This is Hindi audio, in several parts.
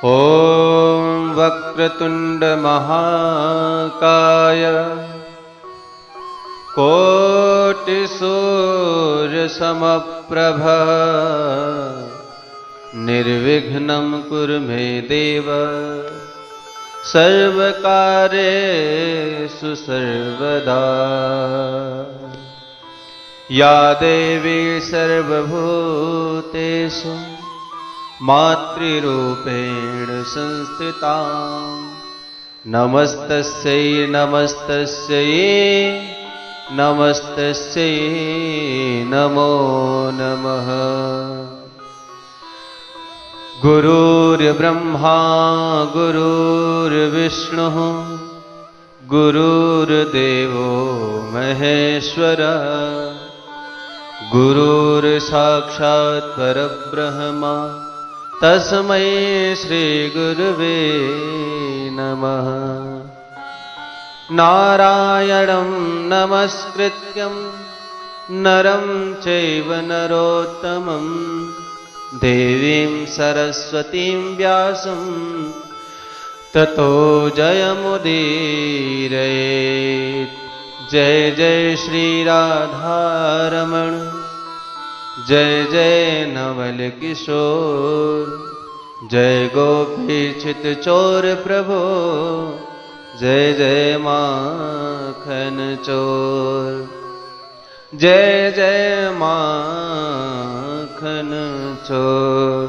ॐ वक्रतुंड महाकाय कोटिसूर्यसमप्रभ निर्विघ्नं कुरु मे देव सर्वकार्येषु सर्वदा। या देवी सर्वभूतेषु मातृरूपेण संस्थिता नमस्तस्यै नमस्तस्यै नमस्तस्यै नमो नमः। गुरुर्ब्रह्मा गुरुर्विष्णुः गुरुर्देवो महेश्वरः गुरुर्साक्षात् परब्रह्म तस्मै श्री गुरुवे नमः। नारायणं नमस्कृत्यं नरं चैव नरोत्तमं देवीं सरस्वतीं व्यासं ततो जयमुदीरयेत्। जय जय श्री राधारमण जय जय नवल किशोर जय गोपीचित चोर प्रभो जय जय माखन चोर जय जय माखन चोर।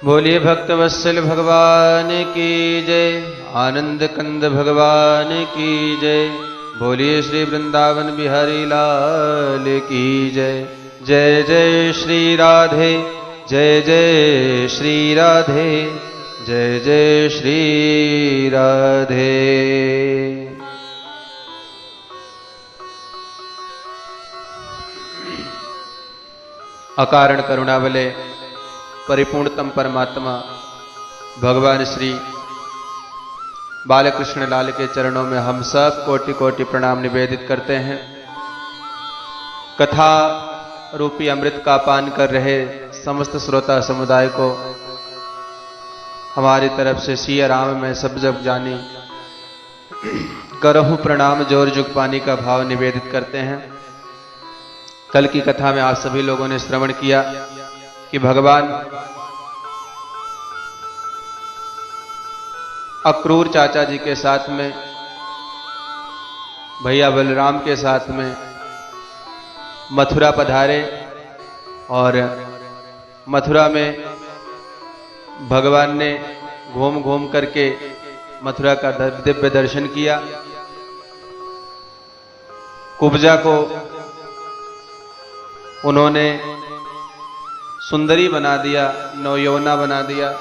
बोलिए भक्तवत्सल भगवान की जय, आनंद कंद भगवान की जय। बोलिए श्री वृंदावन बिहारी लाल की जय। जय जय श्री राधे जय जय श्री राधे जय जय श्री राधे। अकारण करुणावले परिपूर्णतम परमात्मा भगवान श्री बालकृष्ण लाल के चरणों में हम सब कोटि कोटि प्रणाम निवेदित करते हैं। कथा रूपी अमृत का पान कर रहे समस्त श्रोता समुदाय को हमारी तरफ से सिया राम में सब जग जानी करहु प्रणाम जोर जुग पानी का भाव निवेदित करते हैं। कल की कथा में आप सभी लोगों ने श्रवण किया कि भगवान अक्रूर चाचा जी के साथ में भैया बलराम के साथ में मथुरा पधारे और मथुरा में भगवान ने घूम घूम करके मथुरा का दिव्य दर्शन किया। कुब्जा को उन्होंने सुंदरी बना दिया, नवयौवना बना दिया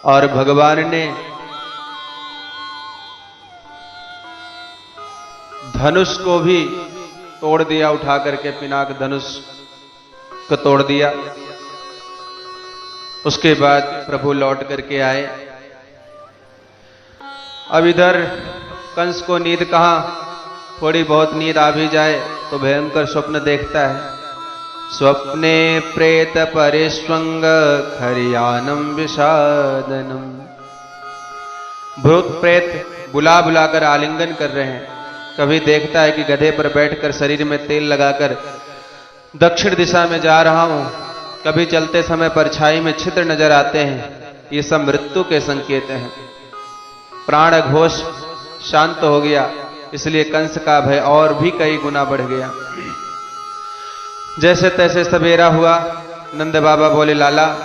और भगवान ने धनुष को भी तोड़ दिया, उठा करके पिनाक धनुष को तोड़ दिया। उसके बाद प्रभु लौट करके आए। अब इधर कंस को नींद कहां, थोड़ी बहुत नींद आ भी जाए तो भयंकर स्वप्न देखता है। स्वप्ने प्रेत परिस्वंग खरियानम विषादनम। भूत प्रेत बुला बुलाकर आलिंगन कर रहे हैं। कभी देखता है कि गधे पर बैठकर शरीर में तेल लगाकर दक्षिण दिशा में जा रहा हूं, कभी चलते समय परछाई में छिद्र नजर आते हैं। ये सब मृत्यु के संकेत हैं। प्राण घोष शांत हो गया, इसलिए कंस का भय और भी कई गुना बढ़ गया। जैसे तैसे सवेरा हुआ, नंद बाबा बोले लाला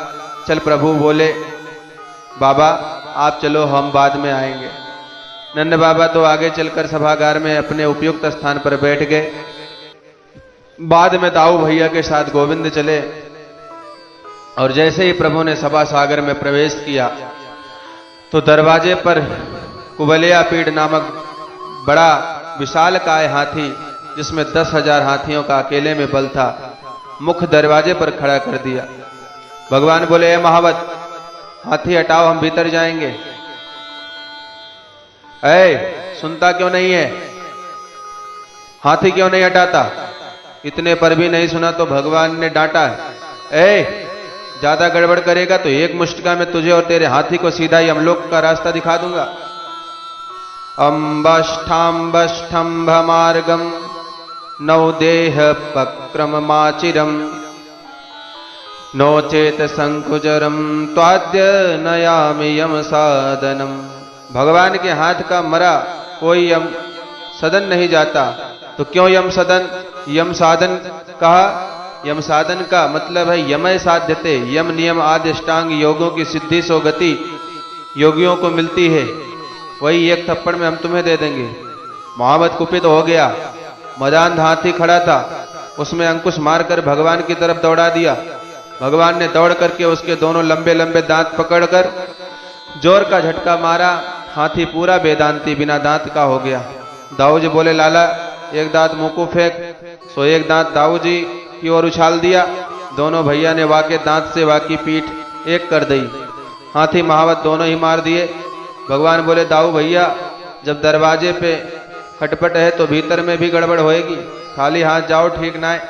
चल। प्रभु बोले बाबा आप चलो, हम बाद में आएंगे। नंद बाबा तो आगे चलकर सभागार में अपने उपयुक्त स्थान पर बैठ गए। बाद में दाऊ भैया के साथ गोविंद चले और जैसे ही प्रभु ने सभा सागर में प्रवेश किया तो दरवाजे पर कुबलिया पीड़ नामक बड़ा विशालकाय हाथी, जिसमें 10,000 हाथियों का अकेले में बल था, मुख्य दरवाजे पर खड़ा कर दिया। भगवान बोले ए महावत, हाथी हटाओ, हम भीतर जाएंगे। सुनता क्यों नहीं है? हाथी क्यों नहीं हटाता? इतने पर भी नहीं सुना तो भगवान ने डांटा, ज्यादा गड़बड़ करेगा तो एक मुष्टिका में तुझे और तेरे हाथी को सीधा यमलोक का रास्ता दिखा दूंगा। अम्बष्ठाम्बष्ठम्भ मार्गम नवदेह पक्रममाचिरम नो चेत संकुचरम त्वाद्य नयामि यम साधनम। भगवान के हाथ का मरा कोई यम सदन नहीं जाता। तो क्यों यम सदन यम साधन कहा? यम साधन का मतलब है यमय साध्यते, यम नियम आदि अष्टांग योगों की सिद्धि सो गति योगियों को मिलती है। वही एक थप्पड़ में हम तुम्हें दे देंगे। मोहम्मद कुपित हो गया, मदान हाथी खड़ा था, उसमें अंकुश मारकर भगवान की तरफ दौड़ा दिया। भगवान ने दौड़ करके उसके दोनों लंबे लंबे दांत पकड़कर जोर का झटका मारा। हाथी पूरा वेदांती बिना दांत का हो गया। दाऊ जी बोले, लाला एक दांत मुंह को फेंक। सो एक दांत दाऊ जी की ओर उछाल दिया। दोनों भैया ने वाके दांत से वाकी पीठ एक कर दी। हाथी महावत दोनों ही मार दिए। भगवान बोले, दाऊ भैया जब दरवाजे पे खटपट है तो भीतर में भी गड़बड़ होएगी, खाली हाथ जाओ ठीक ना है।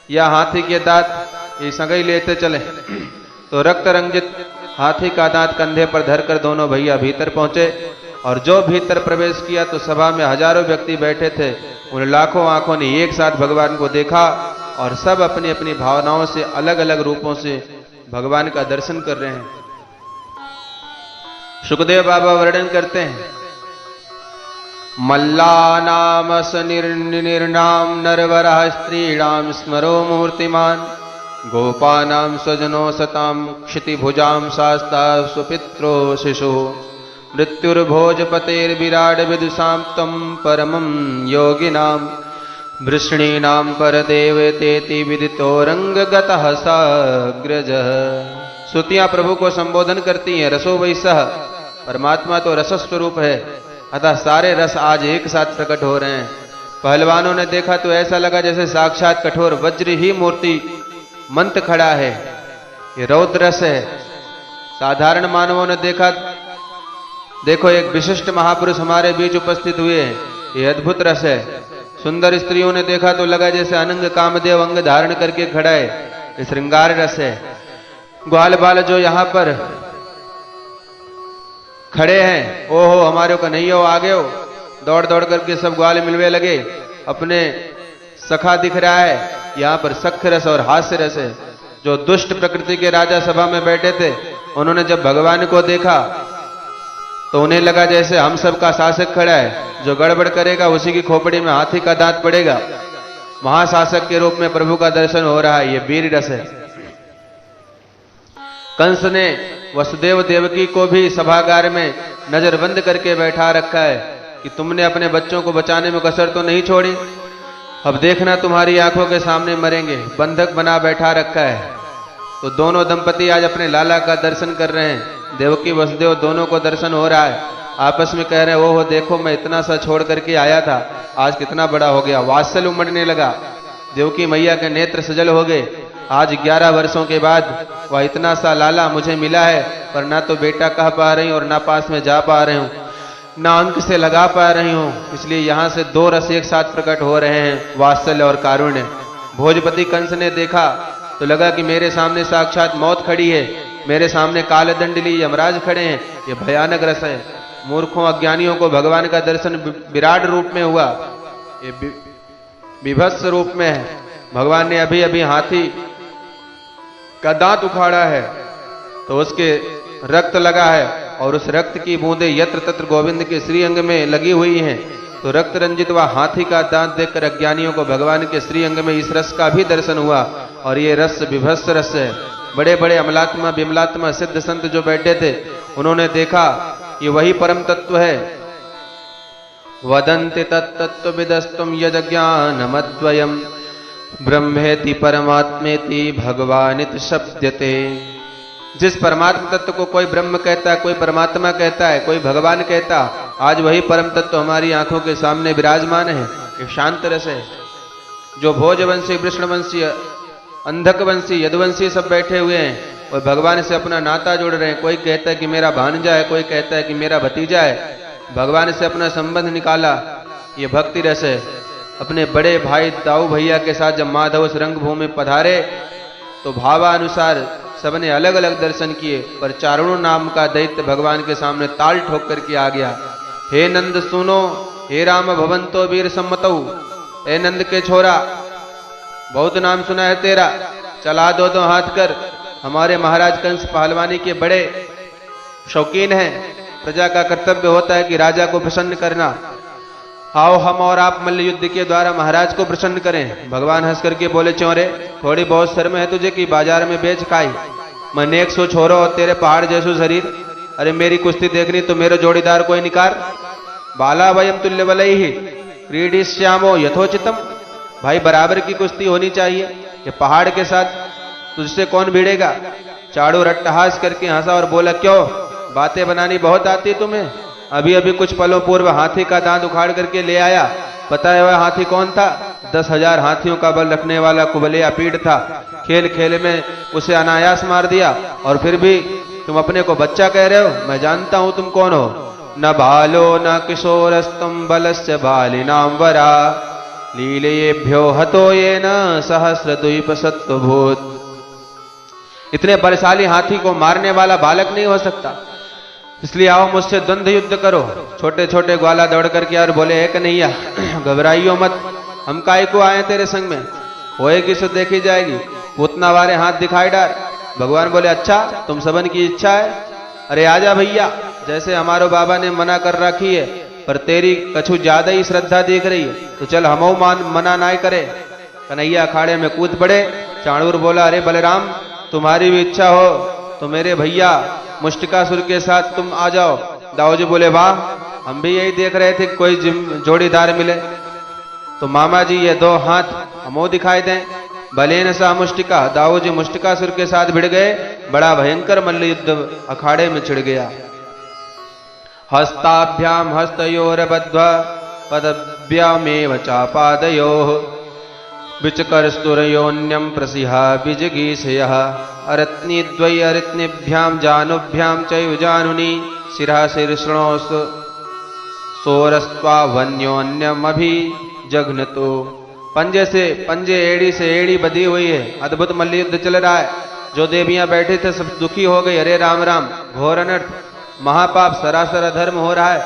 या हाथी के दांत ये सगई लेते चले। तो रक्त रंजित हाथी का दांत कंधे पर धरकर दोनों भैया भीतर पहुंचे और जो भीतर प्रवेश किया तो सभा में हजारों व्यक्ति बैठे थे। उन लाखों आंखों ने एक साथ भगवान को देखा और सब अपनी अपनी भावनाओं से अलग अलग रूपों से भगवान का दर्शन कर रहे हैं। सुखदेव बाबा वर्णन करते हैं, मल्लानाम निर्नाम नरवरः स्त्रीणाम स्मरो मूर्तिमान गोपानाम स्वजनो सताम क्षितिभुजाम शास्ता सुपित्रो शिशु मृत्युर्भोजपतेर्विराड विदुषां तम परमं योगिनाम वृष्णीनां परदेवतेति विदितोरंगगतः साग्रजः। श्रुतियां प्रभु को संबोधन करती हैं, रसो वैसः, परमात्मा तो रस स्वरूप है, अतः सारे रस आज एक साथ प्रकट हो रहे हैं। पहलवानों ने देखा तो ऐसा लगा जैसे साक्षात कठोर वज्र ही मूर्ति मंत खड़ा है, ये रौद्र रस है। साधारण मानवों ने देखा, देखो एक विशिष्ट महापुरुष हमारे बीच उपस्थित हुए हैं, ये अद्भुत रस है। सुंदर स्त्रियों ने देखा तो लगा जैसे अनंग कामदेव अंग धारण करके खड़ा है, ये श्रृंगार रस है। ग्वाल बाल जो यहाँ पर खड़े हैं, ओहो हमारे कन्हैया आगे हो, दौड़ दौड़ करके सब ग्वाल मिलवे लगे, अपने सखा दिख रहा है। यहाँ पर सख्य रस और हास्य रस है। जो दुष्ट प्रकृति के राजा सभा में बैठे थे, उन्होंने जब भगवान को देखा तो उन्हें लगा जैसे हम सब का शासक खड़ा है, जो गड़बड़ करेगा उसी की खोपड़ी में हाथी का दांत पड़ेगा। महाशासक के रूप में प्रभु का दर्शन हो रहा है, ये वीर रस है। कंस ने वसुदेव देवकी को भी सभागार में नजरबंद करके बैठा रखा है कि तुमने अपने बच्चों को बचाने में कसर तो नहीं छोड़ी, अब देखना तुम्हारी आंखों के सामने मरेंगे, बंधक बना बैठा रखा है। तो दोनों दंपति आज अपने लाला का दर्शन कर रहे हैं। देवकी वसुदेव दोनों को दर्शन हो रहा है। आपस में कह रहे हैं, ओहो देखो मैं इतना सा छोड़ करके आया था, आज कितना बड़ा हो गया। वात्सल्य उमड़ने लगा। देवकी मैया के नेत्र सजल हो गए। आज 11 वर्षों के बाद वह इतना सा लाला मुझे मिला है, पर ना तो बेटा कह पा रही हूं और ना पास में जा पा रही हूं, ना अंक से लगा पा रही हूं। इसलिए यहां से दो रस एक साथ प्रकट हो रहे हैं, वात्सल्य और कारुण्य। भोजपति कंस ने देखा तो लगा कि मेरे सामने साक्षात मौत खड़ी है, मेरे सामने कालदंडली यमराज खड़े हैं, ये भयानक रस है। मूर्खों अज्ञानियों को भगवान का दर्शन विराट रूप में हुआ, ये विभत्स रूप में है। भगवान ने अभी अभी हाथी का दांत उखाड़ा है तो उसके रक्त लगा है और उस रक्त की बूंदें यत्र तत्र गोविंद के श्री अंग में लगी हुई हैं। तो रक्त रंजित व हाथी का दांत देखकर अज्ञानियों को भगवान के श्री अंग में इस रस का भी दर्शन हुआ और ये रस विभत्स रस है। बड़े बड़े अमलात्मा विमलात्मा सिद्ध संत जो बैठे थे, उन्होंने देखा कि वही परम तत्व है। वदन्ति तत्तत्त्वविदस्तुम यज्ञानमद्वयम् ब्रह्मेति परमात्मेति भगवानिति शब्दते। जिस परमात्मा तत्व को कोई ब्रह्म कहता है, कोई परमात्मा कहता है, कोई भगवान कहता, आज वही परम तत्व हमारी आंखों के सामने विराजमान है। ये शांत रस है। जो भोजवंशी, कृष्णवंशी, अंधकवंशी, यदुवंशी सब बैठे हुए हैं, और भगवान से अपना नाता जोड़ रहे हैं। कोई कहता है कि मेरा भांजा है, कोई कहता है कि मेरा भतीजा है। भगवान से अपना संबंध निकाला, ये भक्ति रस है। अपने बड़े भाई दाऊ भैया के साथ जब माधव उस रंगभूमि में पधारे तो भावानुसार सबने अलग अलग दर्शन किए, पर चारणों नाम का दैत्य भगवान के सामने ताल ठोक करके आ गया। हे नंद सुनो, हे राम भवंतो वीर सम्मतौ, हे नंद के छोरा, बहुत नाम सुना है तेरा, चला दो हाथ कर। हमारे महाराज कंस पहलवानी के बड़े शौकीन हैं। प्रजा का कर्तव्य होता है कि राजा को प्रसन्न करना। आओ हम और आप मल्ल युद्ध के द्वारा महाराज को प्रसन्न करें। भगवान हंस करके बोले, चौरे थोड़ी बहुत शर्म है तुझे कि बाजार में बेच खाई? मैंने 100 छोरो और तेरे पहाड़ जैसो शरीर। अरे मेरी कुश्ती देखनी तो मेरे जोड़ीदार कोई निकार। बाला वयम तुल्य बलई ही क्रीडी श्यामो यथोचितम। भाई बराबर की कुश्ती होनी चाहिए। ये पहाड़ के साथ तुझसे कौन भिड़ेगा? चाड़ू रट्टहास करके हंसा और बोला, क्यों बातें बनानी बहुत आती तुम्हें? अभी अभी कुछ पलों पूर्व हाथी का दांत उखाड़ करके ले आया। पता है वह हाथी कौन था? 10,000 हाथियों का बल रखने वाला कुबलिया पीड़ था। खेल खेल में उसे अनायास मार दिया और फिर भी तुम अपने को बच्चा कह रहे हो। मैं जानता हूं तुम कौन हो। न बालो न किशोरस्तम बलस्य बालिनाम वरा लीलेभ्यो हतो ये न सहस्र द्वीप सत्वभूत। इतने बलशाली हाथी को मारने वाला बालक नहीं हो सकता, इसलिए आओ मुझसे द्वंद्व युद्ध करो। छोटे छोटे ग्वाला दौड़ करके और बोले, एक कन्हैया घबराइयो मत, हम काय को आए तेरे संग में, होएगी सो देखी जाएगी। पूतना वाले हाथ दिखाई डार। भगवान बोले, अच्छा तुम सबन की इच्छा है? अरे आजा भैया, जैसे हमारो बाबा ने मना कर रखी है, पर तेरी कछु ज्यादा ही श्रद्धा दिख रही है, तो चल हमो मना ना करे। कन्हैया अखाड़े में कूद पड़े। चाणूर बोला, अरे बलराम तुम्हारी भी इच्छा हो तो मेरे भैया मुष्टिकासुर के साथ तुम आ जाओ। दाऊजी बोले, वाह, हम भी यही देख रहे थे कोई जोड़ीदार मिले तो मामा जी ये 2 हाथ हमो दिखाई दें। बलेन सा मुष्टिका। दाऊजी मुष्टिकासुर के साथ भिड़ गए। बड़ा भयंकर मल्ल युद्ध अखाड़े में छिड़ गया। हस्ताभ्याम हस्तयोरबद्ध्वा पदभ्यामेव चापादयोः विचकरस्तुरयोन्यम प्रसिहा बिजगीषयः अरत्निद्वै अरत्निभ्याम जानुभ्याम चयुजानुनि शिरः शीर्षणोस सोरस्त्वावन्योन्यमभि जघ्नतो। पंजे एड़ी से एड़ी बधी हुई है। अद्भुत मल्ल युद्ध चल रहा है। जो देवियां बैठे थे सब दुखी हो गई। अरे राम राम, घोर अनर्थ, महापाप, सरासर अधर्म हो रहा है।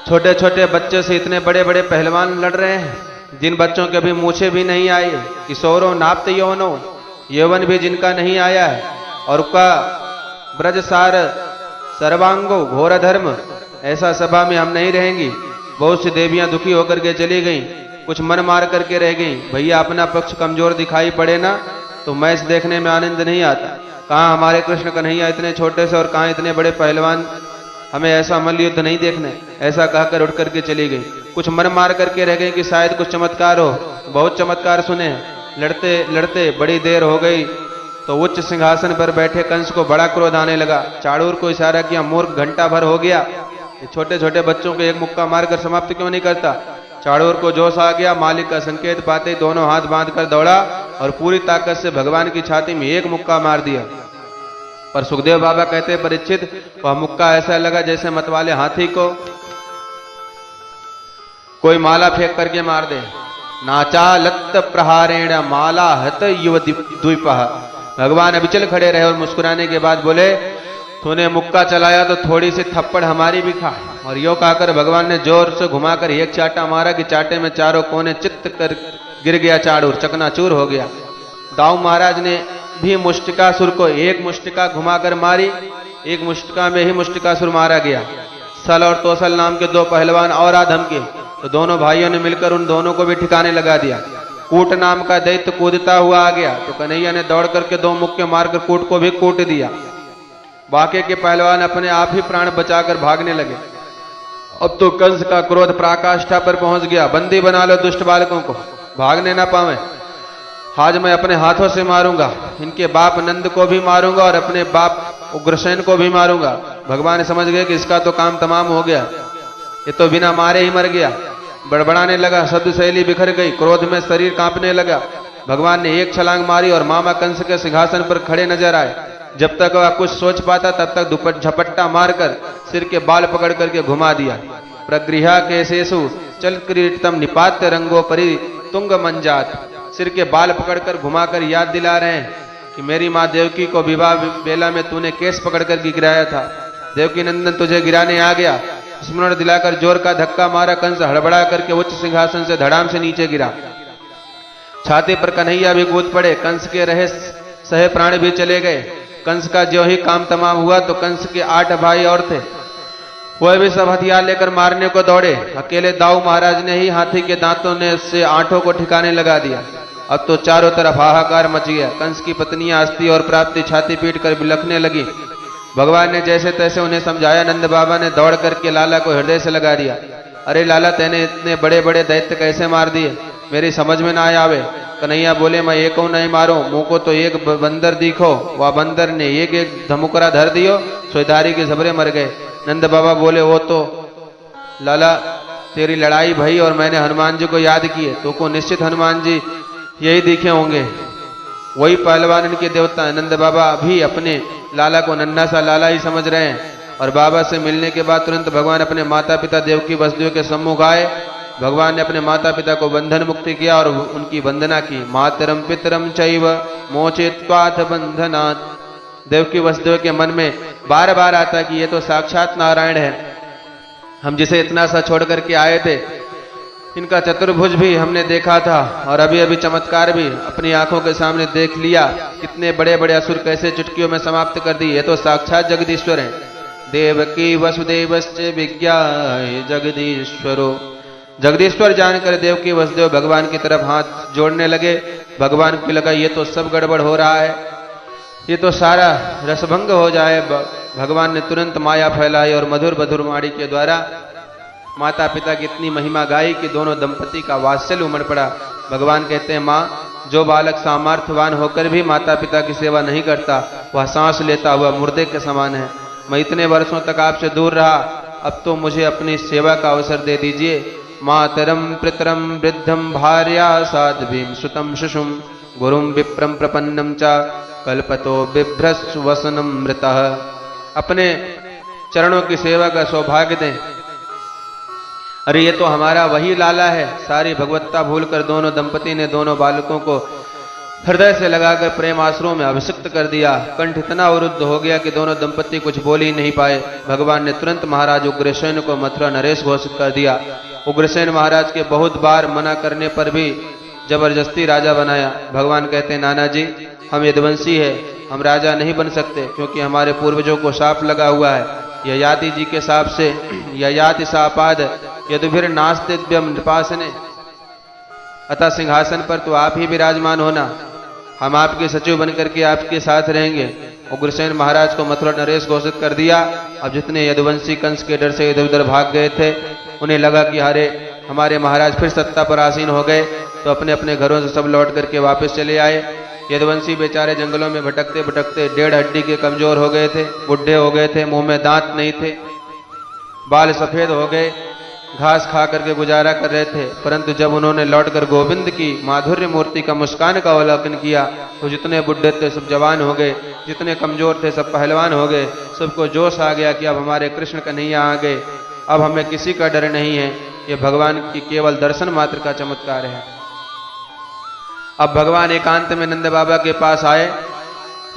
छोटे छोटे बच्चों से इतने बड़े बड़े पहलवान लड़ रहे हैं, जिन बच्चों के अभी मूछे भी नहीं आई। किशोरों नाप्त यौनो, यौवन भी जिनका नहीं आया है, और का ब्रजसार सर्वांगो घोर धर्म। ऐसा सभा में हम नहीं रहेंगी। बहुत सी देवियां दुखी होकर के चली गईं, कुछ मन मार करके रह गईं। भैया अपना पक्ष कमजोर दिखाई पड़े ना तो मैच देखने में आनंद नहीं आता। कहाँ हमारे कृष्ण कन्हैया इतने छोटे से और कहाँ इतने बड़े पहलवान, हमें ऐसा मल्ल युद्ध नहीं देखने। ऐसा कहकर उठ करके चली गई। कुछ मन मार करके रह गई कि शायद कुछ चमत्कार हो। बहुत चमत्कार सुने। लड़ते लड़ते बड़ी देर हो गई तो उच्च सिंहासन पर बैठे कंस को बड़ा क्रोध आने लगा। चाणूर को इशारा किया, मूर्ख, घंटा भर हो गया, छोटे छोटे बच्चों को एक मुक्का मारकर समाप्त क्यों नहीं करता? चाणूर को जोश आ गया। मालिक का संकेत पाते दोनों हाथ बांध कर दौड़ा और पूरी ताकत से भगवान की छाती में एक मुक्का मार दिया। पर सुखदेव बाबा कहते, परीक्षित, वह मुक्का ऐसा लगा जैसे मतवाले हाथी को कोई माला फेंक करके मार दे। नाचा लत्त प्रहारेण माला हत युव द्वीपः। भगवान अविचल खड़े रहे और मुस्कुराने के बाद बोले, तूने मुक्का चलाया तो थोड़ी सी थप्पड़ हमारी भी खा। और यो कहकर भगवान ने जोर से घुमाकर एक चाटा मारा कि चाटे में चारों कोने चित्त कर गिर गया। चाड़ूर चकनाचूर हो गया। दाऊ महाराज ने भी मुष्टिकासुर को एक मुष्टिका घुमाकर मारी। एक मुष्टिका में ही मुष्टिकासुर मारा गया। सल और तोसल नाम के 2 पहलवान और आ धमके तो दोनों भाइयों ने मिलकर उन दोनों को भी ठिकाने लगा दिया। कूट नाम का दैत्य कूदता हुआ आ गया तो कन्हैया ने दौड़ करके 2 मुक्के मारकर कूट को भी कूट दिया। बाकी के पहलवान अपने आप ही प्राण बचाकर भागने लगे। अब तो कंस का क्रोध पराकाष्ठा पर पहुंच गया। बंदी बना लो दुष्ट बालकों को, भागने ना पावे। आज मैं अपने हाथों से मारूंगा। इनके बाप नंद को भी मारूंगा और अपने बाप उग्रसेन को भी मारूंगा। भगवान समझ गए कि इसका तो काम तमाम हो गया, ये तो बिना मारे ही मर गया। बड़बड़ाने लगा, शब्द शैली बिखर गई, क्रोध में शरीर कांपने लगा। भगवान ने एक छलांग मारी और मामा कंस के सिंहासन पर खड़े नजर आए। जब तक वह कुछ सोच पाता तब तक दुपट झपट्टा मारकर सिर के बाल पकड़ करके घुमा दिया। प्रगृहा केशेषु चल क्रीडतम निपात्य रंगो परि तुंग मंजात। सिर के बाल पकड़कर घुमाकर याद दिला रहे हैं कि मेरी माँ देवकी को विवाह बेला में तूने केस पकड़कर गिराया था, देवकी नंदन तुझे गिराने आ गया। स्मरण दिलाकर जोर का धक्का मारा, कंस हड़बड़ा करके उच्च सिंहासन से धड़ाम से नीचे गिरा। छाती पर कन्हैया भी कूद पड़े, कंस के रहे सहे प्राण भी चले गए। कंस का ज्यों ही काम तमाम हुआ तो कंस के 8 भाई और थे, वह भी सब हथियार लेकर मारने को दौड़े। अकेले दाऊ महाराज ने ही हाथी के दांतों ने उससे आंठों को ठिकाने लगा दिया। अब तो चारों तरफ हाहाकार मच गया। कंस की पत्नियां अस्ति और प्राप्ति छाती पीट कर बिलखने लगी। भगवान ने जैसे तैसे उन्हें समझाया। नंद बाबा ने दौड़ करके लाला को हृदय से लगा दिया। अरे लाला, तेने इतने बड़े बड़े दैत्य कैसे मार दिए, मेरी समझ में ना आवे। कन्हैया बोले, मैं एक को नहीं मारो, मुंह को तो एक बंदर दिखो, वह बंदर ने एक एक धमुकरा धर दियो, सोईधारी के झबरे मर गए। नंद बाबा बोले, वो तो लाला तेरी लड़ाई भई और मैंने हनुमान जी को याद किए, तो को निश्चित हनुमान जी यही दिखे होंगे, वही पहलवान इनके देवता है। नंद बाबा भी अपने लाला को नन्हा सा लाला ही समझ रहे हैं। और बाबा से मिलने के बाद तुरंत भगवान अपने माता पिता देवकी वसुदेव के सम्मुख आए। भगवान ने अपने माता पिता को बंधन मुक्ति किया और उनकी वंदना की। मातरम पितरम चैव मोचेत्वाथ बंधनात्। देवकी वसुदेव के मन में बार बार आता कि ये तो साक्षात नारायण है, हम जिसे इतना सा छोड़ करके आए थे, इनका चतुर्भुज भी हमने देखा था और अभी अभी चमत्कार भी अपनी आंखों के सामने देख लिया। कितने बड़े बड़े असुर कैसे चुटकियों में समाप्त कर दी, ये तो साक्षात जगदीश्वर है। देवकी वसुदेवस्य विज्ञाय जगदीश्वरो। जगदीश्वर जानकर देवकी वसुदेव भगवान की तरफ हाथ जोड़ने लगे। भगवान को लगा ये तो सब गड़बड़ हो रहा है, ये तो सारा रसभंग हो जाए। भगवान ने तुरंत माया फैलाई और मधुर मधुर वाणी के द्वारा माता पिता की इतनी महिमा गाई कि दोनों दंपति का वात्सल्य उमड़ पड़ा। भगवान कहते हैं, माँ, जो बालक सामर्थ्यवान होकर भी माता पिता की सेवा नहीं करता, वह सांस लेता हुआ मुर्दे के समान है। मैं इतने वर्षों तक आपसे दूर रहा, अब तो मुझे अपनी सेवा का अवसर दे दीजिए। मातरम पितरम वृद्धम भार्या साध्वीं सुतम शिशुम गुरुम विप्रम प्रपन्नम च कल्पतो बिभ्रस् वसनम मृतः। अपने चरणों की सेवा का सौभाग्य दें। अरे ये तो हमारा वही लाला है। सारी भगवत्ता भूलकर दोनों दंपति ने दोनों बालकों को हृदय से लगाकर प्रेम आश्रों में अभिषिक्त कर दिया। कंठ इतना अवरुद्ध हो गया कि दोनों दंपति कुछ बोल ही नहीं पाए। भगवान ने तुरंत महाराज उग्रसेन को मथुरा नरेश घोषित कर दिया। उग्रसेन महाराज के बहुत बार मना करने पर भी जबरदस्ती राजा बनाया। भगवान कहते हैं, नाना जी, हम यदुवंशी है, हम राजा नहीं बन सकते, क्योंकि हमारे पूर्वजों को शाप लगा हुआ है। ययाति जी के शाप से ययाति शापाद यदुभिर नास्तिव्यम नृपासने। अतः सिंहासन पर तो आप ही विराजमान होना, हम आपके सचिव बनकर के आपके साथ रहेंगे। उग्रसेन महाराज को मथुरा नरेश घोषित कर दिया। अब जितने यदुवंशी कंस के डर से इधर उधर भाग गए थे, उन्हें लगा कि अरे हमारे महाराज फिर सत्ता पर आसीन हो गए, तो अपने अपने घरों से सब लौट करके वापस चले आए। यदुवंशी बेचारे जंगलों में भटकते भटकते 1.5 हड्डी के कमजोर हो गए थे, बुढ़े हो गए थे, मुंह में दांत नहीं थे, बाल सफेद हो गए, घास खा करके गुजारा कर रहे थे। परंतु जब उन्होंने लौटकर गोविंद की माधुर्य मूर्ति का मुस्कान का अवलोकन किया, तो जितने बुढ़े थे सब जवान हो गए, जितने कमजोर थे सब पहलवान हो गए। सबको जोश आ गया कि अब हमारे कृष्ण कन्हैया आ गए, अब हमें किसी का डर नहीं है। ये भगवान की केवल दर्शन मात्र का चमत्कार है। अब भगवान एकांत में नंद बाबा के पास आए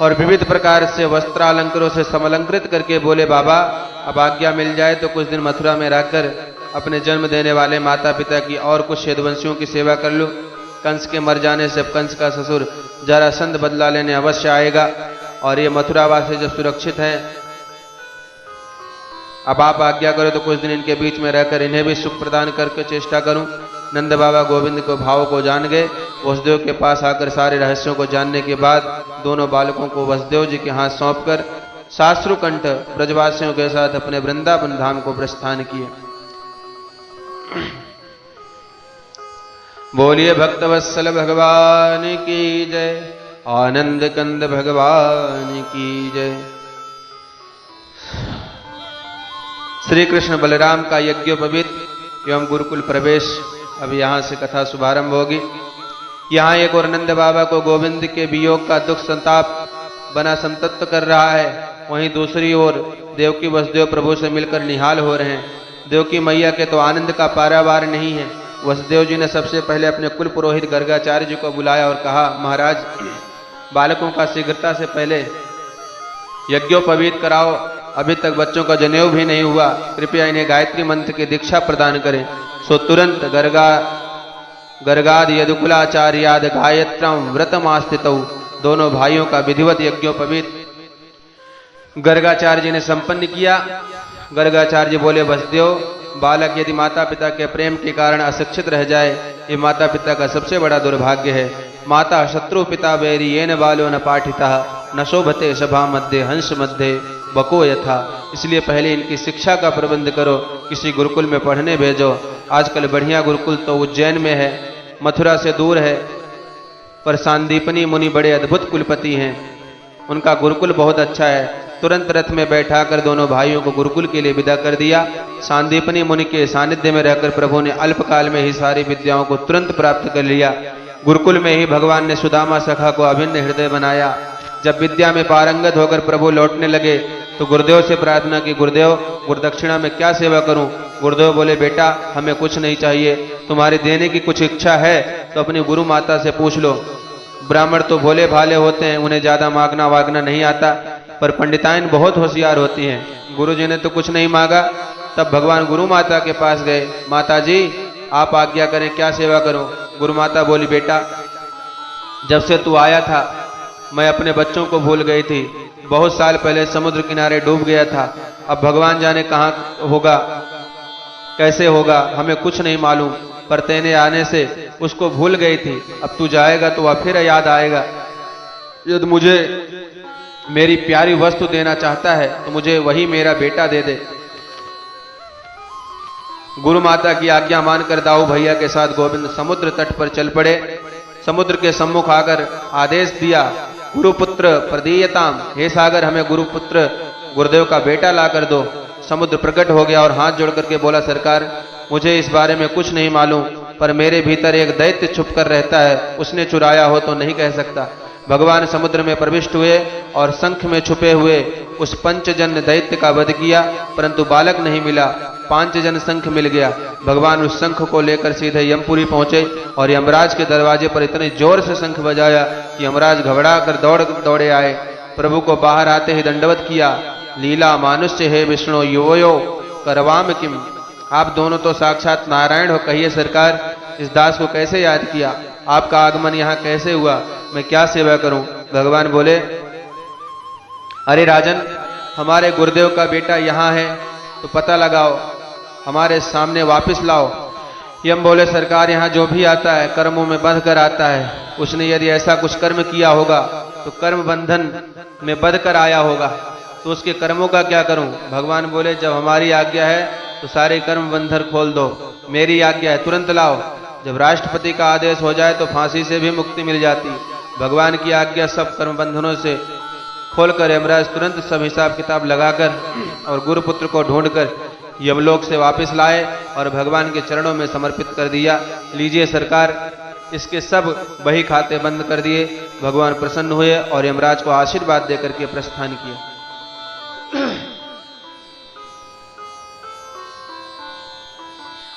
और विविध प्रकार से वस्त्रालंकारों से समलंकृत करके बोले, बाबा, अब आज्ञा मिल जाए तो कुछ दिन मथुरा में रहकर अपने जन्म देने वाले माता पिता की और कुछ यदुवंशियों की सेवा कर लूं। कंस के मर जाने से कंस का ससुर जरासंध बदला लेने अवश्य आएगा, और ये मथुरावासी जब सुरक्षित हैं, अब आप आज्ञा करो तो कुछ दिन इनके बीच में रहकर इन्हें भी सुख प्रदान करके चेष्टा करूं। नंद बाबा गोविंद को भाव को जान गए। वसुदेव के पास आकर सारे रहस्यों को जानने के बाद दोनों बालकों को वसुदेव जी के हाथ सौंपकर साश्रुकंठ ब्रजवासियों के साथ अपने वृंदावन धाम को प्रस्थान किए। बोलिए भक्तवत्सल भगवान की जय, आनंद कंद भगवान की जय। श्री कृष्ण बलराम का यज्ञोपवीत एवं गुरुकुल प्रवेश। अब यहाँ से कथा शुभारंभ होगी। यहाँ एक और नंद बाबा को गोविंद के वियोग का दुख संताप बना संतप्त कर रहा है, वहीं दूसरी ओर देवकी वसुदेव प्रभु से मिलकर निहाल हो रहे हैं। देवकी मैया के तो आनंद का पारावार नहीं है। वसुदेव जी ने सबसे पहले अपने कुल पुरोहित गर्गाचार्य जी को बुलाया और कहा, महाराज, बालकों का शीघ्रता से पहले यज्ञोपवीत कराओ। अभी तक बच्चों का जनेऊ भी नहीं हुआ, कृपया इन्हें गायत्री मंत्र की दीक्षा प्रदान करें। सो तुरंत गर्गाद यदुकुलाचार्याद गायत्रम व्रतमास्थितौ, दोनों भाइयों का विधिवत यज्ञोपवीत गर्गाचार्य जी ने संपन्न किया। गर्गाचार्य बोले, वसुदेव, बालक यदि माता पिता के प्रेम के कारण अशिक्षित रह जाए, ये माता पिता का सबसे बड़ा दुर्भाग्य है। माता शत्रु पिता वैरी येन बालो न पाठिता न शोभते सभा मध्य हंस मध्य बको यथा। इसलिए पहले इनकी शिक्षा का प्रबंध करो, किसी गुरुकुल में पढ़ने भेजो। आजकल बढ़िया गुरुकुल तो उज्जैन में है, मथुरा से दूर है, पर सांदीपनी मुनि बड़े अद्भुत कुलपति हैं, उनका गुरुकुल बहुत अच्छा है। तुरंत रथ में बैठाकर दोनों भाइयों को गुरुकुल के लिए विदा कर दिया। सांदीपनी मुनि के सानिध्य में रहकर प्रभु ने अल्पकाल में ही सारी विद्याओं को तुरंत प्राप्त कर लिया। गुरुकुल में ही भगवान ने सुदामा सखा को अभिन्न हृदय बनाया। जब विद्या में पारंगत होकर प्रभु लौटने लगे तो गुरुदेव से प्रार्थना की, गुरुदेव, गुरुदक्षिणा में क्या सेवा करूं? गुरुदेव बोले, बेटा, हमें कुछ नहीं चाहिए, तुम्हारी देने की कुछ इच्छा है तो अपनी गुरु माता से पूछ लो। ब्राह्मण तो भोले भाले होते हैं, उन्हें ज्यादा मांगना वागना नहीं आता, पर पंडिताइन बहुत होशियार होती हैं। गुरुजी ने तो कुछ नहीं मांगा। तब भगवान गुरु माता के पास गए, माता जी आप आज्ञा करें, क्या सेवा करूं? गुरु माता बोली, बेटा, जब से तू आया था मैं अपने बच्चों को भूल गई थी। बहुत साल पहले समुद्र किनारे डूब गया था, अब भगवान जाने कहाँ होगा, कैसे होगा, हमें कुछ नहीं मालूम, पर तेने आने से उसको भूल गई थी। अब तू जाएगा तो वह फिर याद आएगा। यदि मुझे मेरी प्यारी वस्तु देना चाहता है तो मुझे वही मेरा बेटा दे दे। गुरु माता की आज्ञा मानकर दाऊ भैया के साथ गोविंद समुद्र तट पर चल पड़े। समुद्र के सम्मुख आकर आदेश दिया, गुरुपुत्र प्रदीयताम, हे सागर, हमें गुरुपुत्र गुरुदेव का बेटा ला कर दो। समुद्र प्रकट हो गया और हाथ जोड़ करके बोला, सरकार, मुझे इस बारे में कुछ नहीं मालूम, पर मेरे भीतर एक दैत्य छुप कर रहता है, उसने चुराया हो तो नहीं कह सकता। भगवान समुद्र में प्रविष्ट हुए और शंख में छुपे हुए उस पंचजन्य दैत्य का वध किया, परंतु बालक नहीं मिला। 5 जन शंख मिल गया। भगवान उस शंख को लेकर सीधे यमपुरी पहुंचे और यमराज के दरवाजे पर इतने जोर से शंख बजाया कि यमराज घबरा कर दौड़े आए। प्रभु को बाहर आते ही दंडवत किया। लीला मानुष्य है विष्णु योयो करवाम किम, आप दोनों तो साक्षात नारायण हो, कहिए सरकार, इस दास को कैसे याद किया? आपका आगमन यहाँ कैसे हुआ? मैं क्या सेवा करूं? भगवान बोले, अरे राजन, हमारे गुरुदेव का बेटा यहाँ है तो पता लगाओ, हमारे सामने वापस लाओ। यम बोले, सरकार, यहाँ जो भी आता है कर्मों में बंध कर आता है। उसने यदि ऐसा कुछ कर्म किया होगा तो कर्म बंधन में बंध कर आया होगा, तो उसके कर्मों का क्या करूं? भगवान बोले, जब हमारी आज्ञा है तो सारे कर्म बंधन खोल दो, मेरी आज्ञा है तुरंत लाओ। जब राष्ट्रपति का आदेश हो जाए तो फांसी से भी मुक्ति मिल जाती। भगवान की आज्ञा सब कर्म बंधनों से खोलकर यमराज तुरंत सब हिसाब किताब लगाकर और गुरुपुत्र को ढूंढकर यमलोक से वापस लाए और भगवान के चरणों में समर्पित कर दिया। लीजिए सरकार, इसके सब बही खाते बंद कर दिए। भगवान प्रसन्न हुए और यमराज को आशीर्वाद देकर के प्रस्थान किया।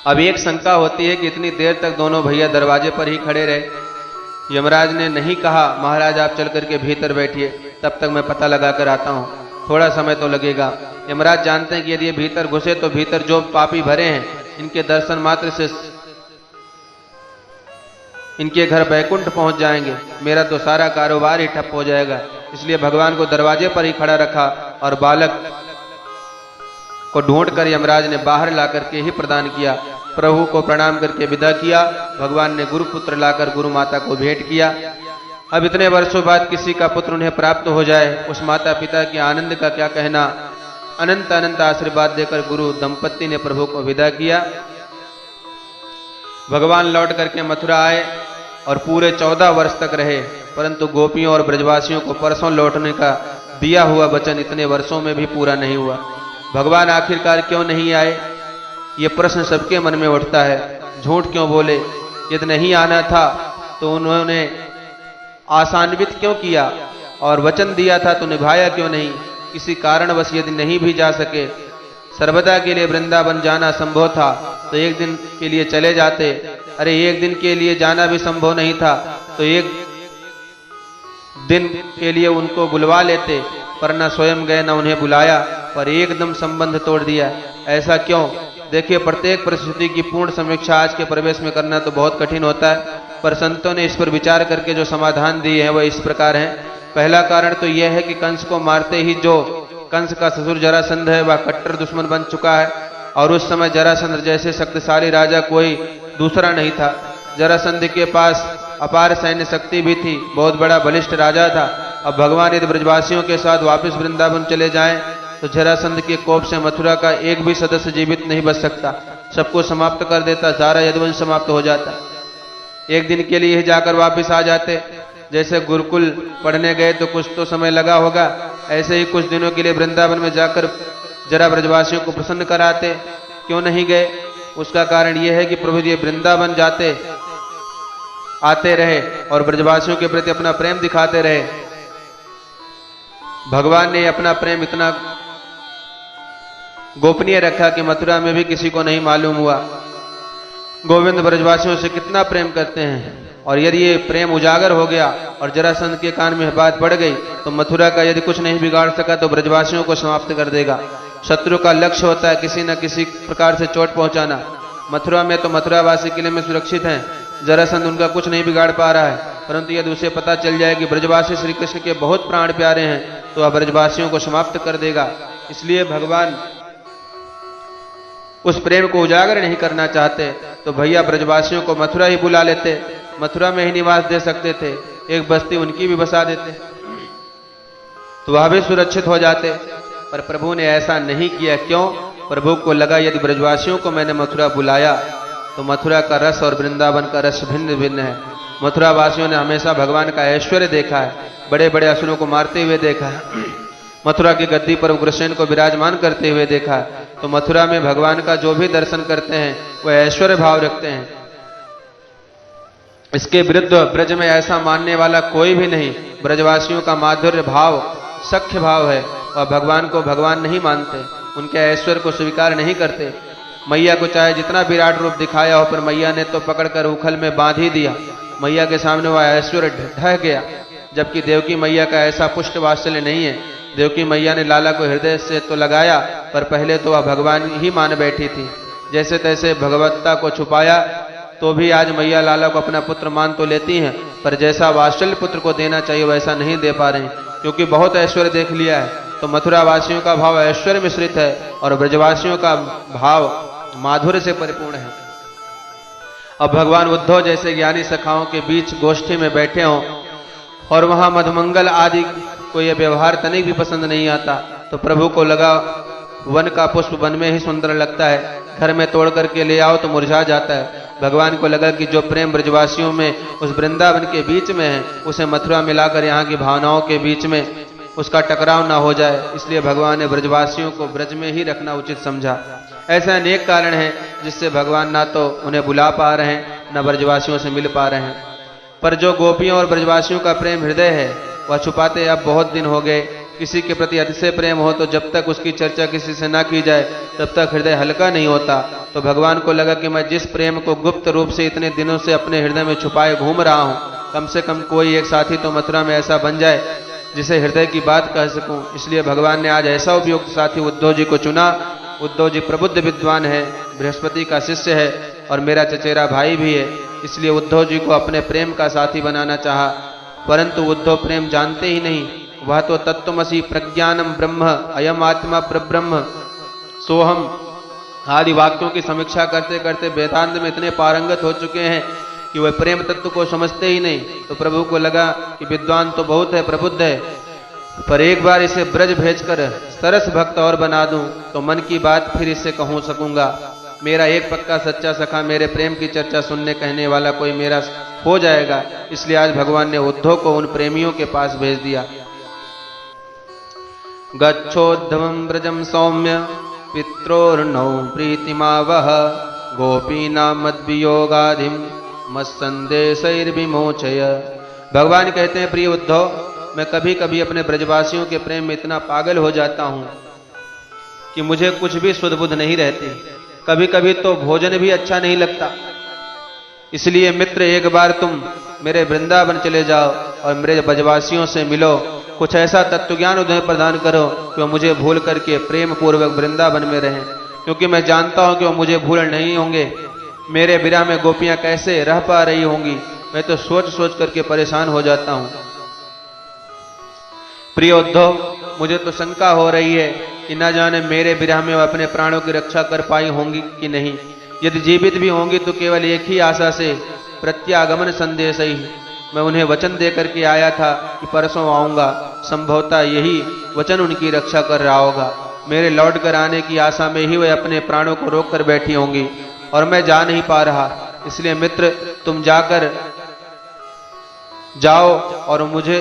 अब एक शंका होती है कि इतनी देर तक दोनों भैया दरवाजे पर ही खड़े रहे। यमराज ने नहीं कहा, महाराज आप चल करके भीतर बैठिए, तब तक मैं पता लगा कर आता हूं, थोड़ा समय तो लगेगा। यमराज जानते हैं कि यदि ये भीतर घुसे तो भीतर जो पापी भरे हैं, इनके दर्शन मात्र से इनके घर बैकुंठ पहुंच जाएंगे, मेरा तो सारा कारोबार ही ठप हो जाएगा। इसलिए भगवान को दरवाजे पर ही खड़ा रखा और बालक को ढूंढकर यमराज ने बाहर ला करके ही प्रदान किया। प्रभु को प्रणाम करके विदा किया। भगवान ने गुरुपुत्र लाकर गुरु माता को भेंट किया। अब इतने वर्षों बाद किसी का पुत्र उन्हें प्राप्त हो जाए, उस माता पिता के आनंद का क्या कहना। अनंत अनंत आशीर्वाद देकर गुरु दंपत्ति ने प्रभु को विदा किया। भगवान लौट करके मथुरा आए और पूरे 14 वर्ष तक रहे, परंतु गोपियों और ब्रजवासियों को परसों लौटने का दिया हुआ वचन इतने वर्षों में भी पूरा नहीं हुआ। भगवान आखिरकार क्यों नहीं आए, ये प्रश्न सबके मन में उठता है। झूठ क्यों बोले? यदि नहीं आना था तो उन्होंने आसान्वित क्यों किया, और वचन दिया था तो निभाया क्यों नहीं? किसी कारणवश यदि नहीं भी जा सके, सर्वदा के लिए वृंदावन जाना संभव था तो एक दिन के लिए चले जाते। अरे एक दिन के लिए जाना भी संभव नहीं था तो दिन के लिए उनको बुलवा लेते, पर न स्वयं गए न उन्हें बुलाया, पर एकदम संबंध तोड़ दिया। ऐसा क्यों? देखिए, प्रत्येक परिस्थिति की पूर्ण समीक्षा आज के परिवेश में करना तो बहुत कठिन होता है, पर संतों ने इस पर विचार करके जो समाधान दिए हैं वह इस प्रकार हैं। पहला कारण तो यह है कि कंस को मारते ही जो कंस का ससुर जरासंध है वह कट्टर दुश्मन बन चुका है, और उस समय जरासंध जैसे शक्तिशाली राजा कोई दूसरा नहीं था। जरासंध के पास अपार सैन्य शक्ति भी थी, बहुत बड़ा बलिष्ठ राजा था। अब भगवान यदि ब्रजवासियों के साथ वापस वृंदावन चले जाएं तो जरासंध के कोप से मथुरा का एक भी सदस्य जीवित नहीं बच सकता, सबको समाप्त कर देता, सारा यदुवंश समाप्त हो जाता। एक दिन के लिए ही जाकर वापस आ जाते। जैसे गुरुकुल पढ़ने गए तो कुछ तो समय लगा होगा, ऐसे ही कुछ दिनों के लिए वृंदावन में जाकर जरा ब्रजवासियों को प्रसन्न कराते। क्यों नहीं गए? उसका कारण यह है कि प्रभु जी वृंदावन जाते आते रहे और ब्रजवासियों के प्रति अपना प्रेम दिखाते रहे। भगवान ने अपना प्रेम इतना गोपनीय रखा कि मथुरा में भी किसी को नहीं मालूम हुआ गोविंद ब्रजवासियों से कितना प्रेम करते हैं। और यदि ये प्रेम उजागर हो गया और जरासंध के कान में बात पड़ गई तो मथुरा का यदि कुछ नहीं बिगाड़ सका तो ब्रजवासियों को समाप्त कर देगा। शत्रु का लक्ष्य होता है किसी न किसी प्रकार से चोट पहुंचाना। मथुरा में तो मथुरावासी किले में सुरक्षित हैं, जरासंध उनका कुछ नहीं बिगाड़ पा रहा है, परंतु यदि उसे पता चल जाए कि ब्रजवासी श्री कृष्ण के बहुत प्राण प्यारे हैं तो वह ब्रजवासियों को समाप्त कर देगा। इसलिए भगवान उस प्रेम को उजागर नहीं करना चाहते तो भैया ब्रजवासियों को मथुरा ही बुला लेते, मथुरा में ही निवास दे सकते थे, एक बस्ती उनकी भी बसा देते तो वह भी सुरक्षित हो जाते। पर प्रभु ने ऐसा नहीं किया। क्यों? प्रभु को लगा यदि ब्रजवासियों को मैंने मथुरा बुलाया तो मथुरा का रस और वृंदावन का रस भिन्न भिन्न है। मथुरा वासियों ने हमेशा भगवान का ऐश्वर्य देखा है, बड़े बड़े असुरों को मारते हुए देखा है, मथुरा की गद्दी पर उग्रसेन को विराजमान करते हुए देखा है। तो मथुरा में भगवान का जो भी दर्शन करते हैं वह ऐश्वर्य भाव रखते हैं। इसके विरुद्ध ब्रज में ऐसा मानने वाला कोई भी नहीं। ब्रजवासियों का माधुर्य भाव सख्य भाव है, वह भगवान को भगवान नहीं मानते, उनके ऐश्वर्य को स्वीकार नहीं करते। मैया को चाहे जितना विराट रूप दिखाया हो, पर मैया ने तो पकड़कर उखल में बांध ही दिया। मैया के सामने वह ऐश्वर्य ढह गया, जबकि देवकी मैया का ऐसा पुष्ट वात्सल्य नहीं है। देवकी मैया ने लाला को हृदय से तो लगाया, पर पहले तो वह भगवान ही मान बैठी थी। जैसे तैसे भगवत्ता को छुपाया तो भी आज मैया लाला को अपना पुत्र मान तो लेती हैं, पर जैसा वात्सल्य पुत्र को देना चाहिए वैसा नहीं दे पा रही, क्योंकि बहुत ऐश्वर्य देख लिया है। तो मथुरा वासियों का भाव ऐश्वर्य मिश्रित है और ब्रजवासियों का भाव माधुर्य से परिपूर्ण है। अब भगवान उद्धव जैसे ज्ञानी सखाओं के बीच गोष्ठी में बैठे हों और वहां मधुमंगल आदि को यह व्यवहार तनिक भी पसंद नहीं आता, तो प्रभु को लगा वन का पुष्प वन में ही सुंदर लगता है, घर में तोड़ करके ले आओ तो मुरझा जाता है। भगवान को लगा कि जो प्रेम ब्रजवासियों में उस वृंदावन के बीच में है उसे मथुरा मिलाकर यहाँ की भावनाओं के बीच में उसका टकराव ना हो जाए, इसलिए भगवान ने ब्रजवासियों को ब्रज में ही रखना उचित समझा। ऐसा अनेक कारण है जिससे भगवान ना तो उन्हें बुला पा रहे हैं न ब्रजवासियों से मिल पा रहे हैं। पर जो गोपियों और ब्रजवासियों का प्रेम हृदय है वह छुपाते अब बहुत दिन हो गए। किसी के प्रति अतिशय प्रेम हो तो जब तक उसकी चर्चा किसी से ना की जाए तब तक हृदय हल्का नहीं होता। तो भगवान को लगा कि मैं जिस प्रेम को गुप्त रूप से इतने दिनों से अपने हृदय में छुपाए घूम रहा हूँ, कम से कम कोई एक साथी तो मथुरा में ऐसा बन जाए जिसे हृदय की बात कह सकूं। इसलिए भगवान ने आज ऐसा उपयुक्त साथी उद्धव जी को चुना। उद्धव जी प्रबुद्ध विद्वान है, बृहस्पति का शिष्य है और मेरा चचेरा भाई भी है, इसलिए उद्धव जी को अपने प्रेम का साथी बनाना चाहा। परंतु उद्धव प्रेम जानते ही नहीं, वह तो तत्वमसि प्रज्ञानम ब्रह्म अयम आत्मा परब्रह्म सोहम आदि वाक्यों की समीक्षा करते करते वेदांत में इतने पारंगत हो चुके हैं कि वह प्रेम तत्व को समझते ही नहीं। तो प्रभु को लगा कि विद्वान तो बहुत है, प्रबुद्ध है, पर एक बार इसे ब्रज भेजकर सरस भक्त और बना दूं तो मन की बात फिर इससे कहूं सकूंगा। मेरा एक पक्का सच्चा सखा, मेरे प्रेम की चर्चा सुनने कहने वाला कोई मेरा हो जाएगा। इसलिए आज भगवान ने उद्धव को उन प्रेमियों के पास भेज दिया। गच्छोद्धवं ब्रजम सौम्य पित्रोर्नौ प्रीतिमावह गोपीनां मद्वियोगाधिम मत्संदेशैर्विमोचय। भगवान कहते हैं, प्रिय उद्धव, मैं कभी कभी अपने ब्रजवासियों के प्रेम में इतना पागल हो जाता हूँ कि मुझे कुछ भी सुध बुध नहीं रहती। कभी कभी तो भोजन भी अच्छा नहीं लगता। इसलिए मित्र एक बार तुम मेरे वृंदावन चले जाओ और मेरे ब्रजवासियों से मिलो, कुछ ऐसा तत्व ज्ञान उन्हें प्रदान करो कि वो मुझे भूल करके प्रेम पूर्वक वृंदावन में रहें, क्योंकि मैं जानता हूं कि वो मुझे भूल नहीं होंगे। मेरे विरह में गोपियां कैसे रह पा रही होंगी, मैं तो सोच सोच करके परेशान हो जाता हूं। प्रिय उद्धव, मुझे तो शंका हो रही है कि न जाने मेरे विरह में वह अपने प्राणों की रक्षा कर पाई होंगी कि नहीं। यदि जीवित भी होंगी तो केवल एक ही आशा से, प्रत्यागमन संदेश ही। मैं उन्हें वचन देकर के आया था कि परसों आऊंगा, संभवतः यही वचन उनकी रक्षा कर रहा होगा। मेरे लौट कर आने की आशा में ही वे अपने प्राणों को रोक कर बैठी होंगी और मैं जा नहीं पा रहा। इसलिए मित्र, तुम जाकर जाओ और मुझे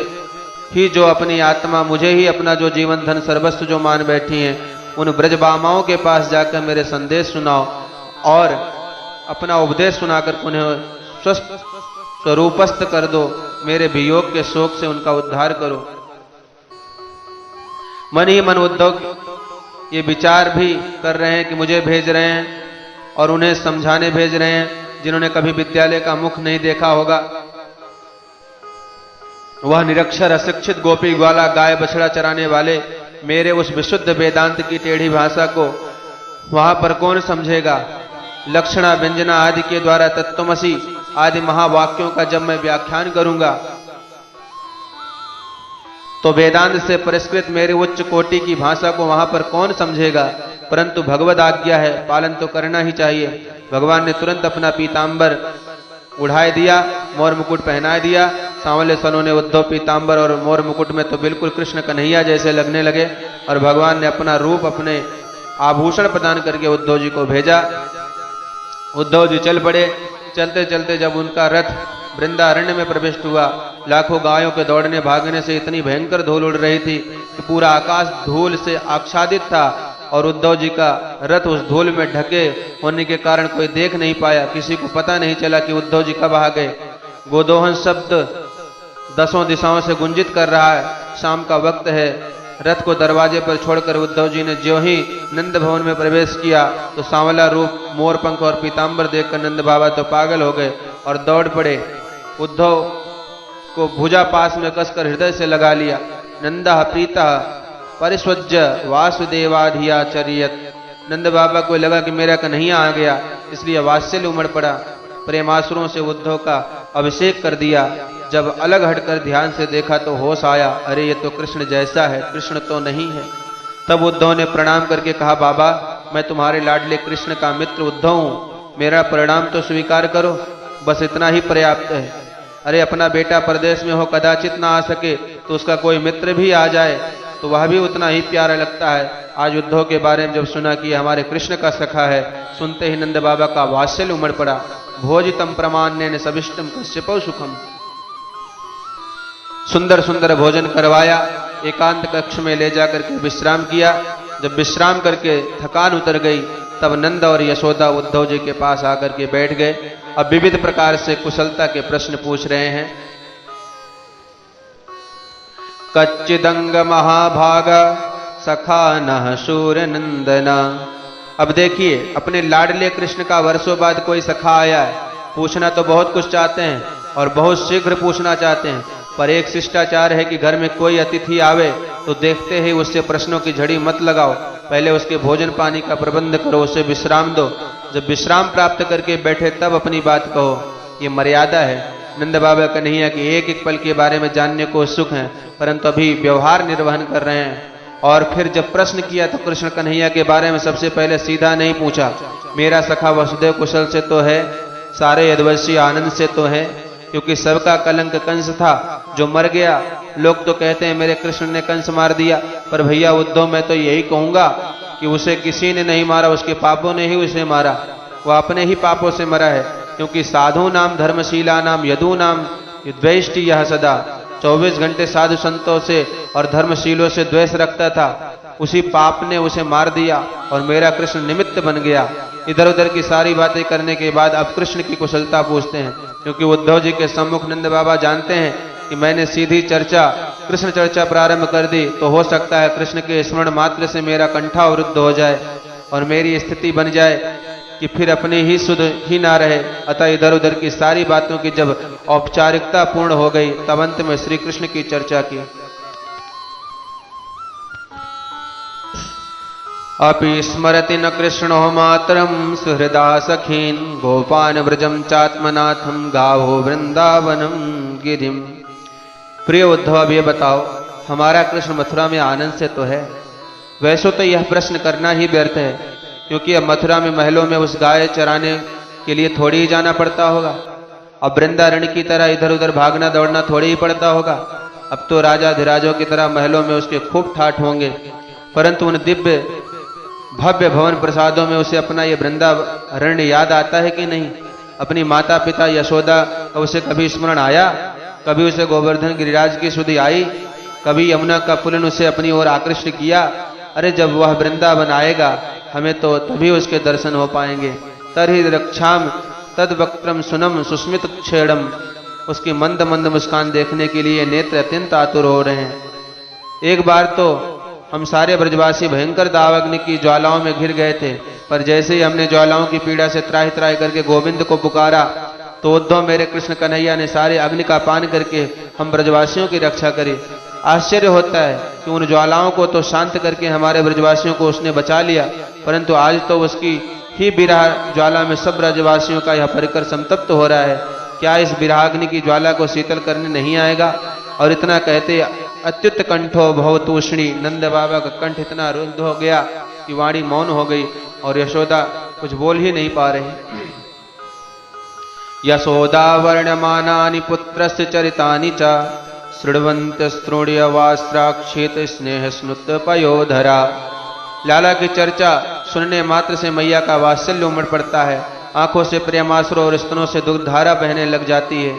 ही जो अपनी आत्मा, मुझे ही अपना जो जीवन धन सर्वस्व जो मान बैठी हैं, उन ब्रजबामाओं के पास जाकर मेरे संदेश सुनाओ और अपना उपदेश सुनाकर उन्हें स्वस्थ स्वरूपस्थ कर दो। मेरे वियोग के शोक से उनका उद्धार करो। मन ही मन उद्धव ये विचार भी कर रहे हैं कि मुझे भेज रहे हैं और उन्हें समझाने भेज रहे हैं, जिन्होंने कभी विद्यालय का मुख नहीं देखा होगा। वह निरक्षर अशिक्षित गोपी ग्वाला गाय बछड़ा चराने वाले मेरे उस विशुद्ध वेदांत की टेढ़ी भाषा को वहां पर कौन समझेगा। लक्षणा व्यंजना आदि के द्वारा तत्त्वमसि आदि महावाक्यों का जब मैं व्याख्यान करूंगा तो वेदांत से परिष्कृत मेरी उच्च कोटि की भाषा को वहां पर कौन समझेगा। परंतु भगवद आज्ञा है, पालन तो करना ही चाहिए। भगवान ने तुरंत अपना पीतांबर उड़ाए दिया, मोर मुकुट पहना दिया। सांवले सनों ने उद्धव पीतांबर और मोर मुकुट में तो बिल्कुल कृष्ण कन्हैया जैसे लगने लगे और भगवान ने अपना रूप, अपने आभूषण प्रदान करके उद्धव जी को भेजा। उद्धव जी चल पड़े। चलते चलते जब उनका रथ वृंदारण्य में प्रविष्ट हुआ, लाखों गायों के दौड़ने भागने से इतनी भयंकर धूल उड़ रही थी कि पूरा आकाश धूल से आच्छादित था और उद्धव जी का रथ उस धूल में ढके होने के कारण कोई देख नहीं पाया। किसी को पता नहीं चला कि उद्धव जी कब आ गए। गोदोहन शब्द दसों दिशाओं से गुंजित कर रहा है। शाम का वक्त है। रथ को दरवाजे पर छोड़कर उद्धव जी ने ज्यों ही नंद भवन में प्रवेश किया तो सांवला रूप, मोर पंख और पीतांबर देखकर नंद बाबा तो पागल हो गए और दौड़ पड़े। उद्धव को भुजा पास में कसकर हृदय से लगा लिया। नंदा पीता परिस्वज्य वासुदेवाधियाचर्यत। नंद बाबा को लगा कि मेरा कन्हैया आ गया, इसलिए वात्सल्य उमड़ पड़ा। प्रेमासुरों से उद्धव का अभिषेक कर दिया। जब अलग हटकर ध्यान से देखा तो होश आया, अरे ये तो कृष्ण जैसा है, कृष्ण तो नहीं है। तब उद्धव ने प्रणाम करके कहा, बाबा मैं तुम्हारे लाडले कृष्ण का मित्र उद्धव हूं, मेरा प्रणाम तो स्वीकार करो, बस इतना ही पर्याप्त है। अरे अपना बेटा परदेश में हो, कदाचित ना आ सके तो उसका कोई मित्र भी आ जाए तो वह भी उतना ही प्यारा लगता है। आज उद्धव के बारे में जब सुना कि हमारे कृष्ण का सखा है, सुनते ही नंद बाबा का वात्सल्य उमड़ पड़ा। भोजितम प्रमाण्येन सविष्टम कश्यपौ सुखम। सुंदर सुंदर भोजन करवाया, एकांत कक्ष में ले जाकर के विश्राम किया। जब विश्राम करके थकान उतर गई तब नंद और यशोदा उद्धव जी के पास आकर के बैठ गए। अब विविध प्रकार से कुशलता के प्रश्न पूछ रहे हैं। कच्चिदंग महाभाग सखा नः शूर नंदना। अब देखिए, अपने लाडले कृष्ण का वर्षों बाद कोई सखा आया है। पूछना तो बहुत कुछ चाहते हैं और बहुत शीघ्र पूछना चाहते हैं, पर एक शिष्टाचार है कि घर में कोई अतिथि आवे तो देखते ही उससे प्रश्नों की झड़ी मत लगाओ, पहले उसके भोजन पानी का प्रबंध करो, उसे विश्राम दो। जब विश्राम प्राप्त करके बैठे तब अपनी बात कहो, ये मर्यादा है। नंद बाबा कन्हैया की एक एक पल के बारे में जानने को उत्सुक हैं, परंतु अभी व्यवहार निर्वहन कर रहे हैं। और फिर जब प्रश्न किया तो कृष्ण कन्हैया के बारे में सबसे पहले सीधा नहीं पूछा। मेरा सखा वसुदेव कुशल से तो है, सारे यदुवंशी आनंद से तो है, क्योंकि सबका कलंक कंस था जो मर गया। लोग तो कहते हैं मेरे कृष्ण ने कंस मार दिया, पर भैया उद्धव मैं तो यही कहूंगा कि उसे किसी ने नहीं मारा, उसके पापों ने ही उसे मारा। वह अपने ही पापों से मरा है, क्योंकि साधु नाम धर्मशीला नाम यदु नाम द्वेष्टि यह सदा। 24 घंटे साधु संतों से और धर्मशीलों से द्वेष रखता था, उसी पाप ने उसे मार दिया और मेरा कृष्ण निमित्त बन गया। इधर उधर की सारी बातें करने के बाद अब कृष्ण की कुशलता पूछते हैं, क्योंकि उद्धव जी के सम्मुख नंद बाबा जानते हैं कि मैंने सीधी चर्चा कृष्ण चर्चा प्रारंभ कर दी तो हो सकता है कृष्ण के स्मरण मात्र से मेरा कंठा अवरुद्ध हो जाए और मेरी स्थिति बन जाए कि फिर अपनी ही सुध ही ना रहे। अतः इधर उधर की सारी बातों की जब औपचारिकता पूर्ण हो गई तब अंत में श्री कृष्ण की चर्चा की। अपि स्मरति न कृष्णो मातरम सुहृदा सखीन गोपान व्रजम चात्मनाथम गावो वृंदावनम गिरिम। प्रिय उद्धव, अब ये बताओ, हमारा कृष्ण मथुरा में आनंद से तो है? वैसे तो यह प्रश्न करना ही व्यर्थ है, क्योंकि अब मथुरा में महलों में उस गाय चराने के लिए थोड़ी ही जाना पड़ता होगा। अब वृंदारण की तरह इधर उधर भागना दौड़ना थोड़ी ही पड़ता होगा। अब तो राजा धीराजों की तरह महलों में उसके खूब ठाठ होंगे, परंतु उन दिव्य भव्य भवन प्रसादों में उसे अपना ये वृंदारण याद आता है कि नहीं? अपनी माता पिता यशोदा का उसे कभी स्मरण आया? कभी उसे गोवर्धन गिरिराज की सुधि आई? कभी यमुना का पुलन उसे अपनी ओर आकृष्ट किया? अरे जब वह वृंदावन आएगा हमें तो तभी उसके दर्शन हो पाएंगे। तरहि रक्षाम तद वक्त्रम सुनम सुस्मित छेड़म। उसकी मंद मंद मुस्कान देखने के लिए नेत्र अत्यंत आतुर हो रहे हैं। एक बार तो हम सारे ब्रजवासी भयंकर दावाग्नि की ज्वालाओं में घिर गए थे, पर जैसे ही हमने ज्वालाओं की पीड़ा से त्राहि त्राहि करके गोविंद को पुकारा तो उद्धव मेरे कृष्ण कन्हैया ने सारे अग्नि का पान करके हम ब्रजवासियों की रक्षा करी। आश्चर्य होता है कि उन ज्वालाओं को तो शांत करके हमारे ब्रजवासियों को उसने बचा लिया, परंतु आज तो उसकी ही बिरहा ज्वाला में सब ब्रजवासियों का यह परिकर संतप्त हो रहा है। क्या इस बिरहाग्नि की ज्वाला को शीतल करने नहीं आएगा? और इतना कहते अत्युत कंठो भवतूषणी, नंद बाबा का कंठ इतना रुद्ध हो गया कि वाणी मौन हो गई और यशोदा कुछ बोल ही नहीं पा रही। यशोदा वर्णमानानि पुत्रस्य चरितानि च शृण्वन्त स्त्रोण्यवास्त्राक्षेत स्नेह स्नुत पयोधरा। लाला की चर्चा सुनने मात्र से मैया का वात्सल्य उमड़ पड़ता है। आंखों से प्रेमाश्रु और स्तनों से दुग्धारा बहने लग जाती है।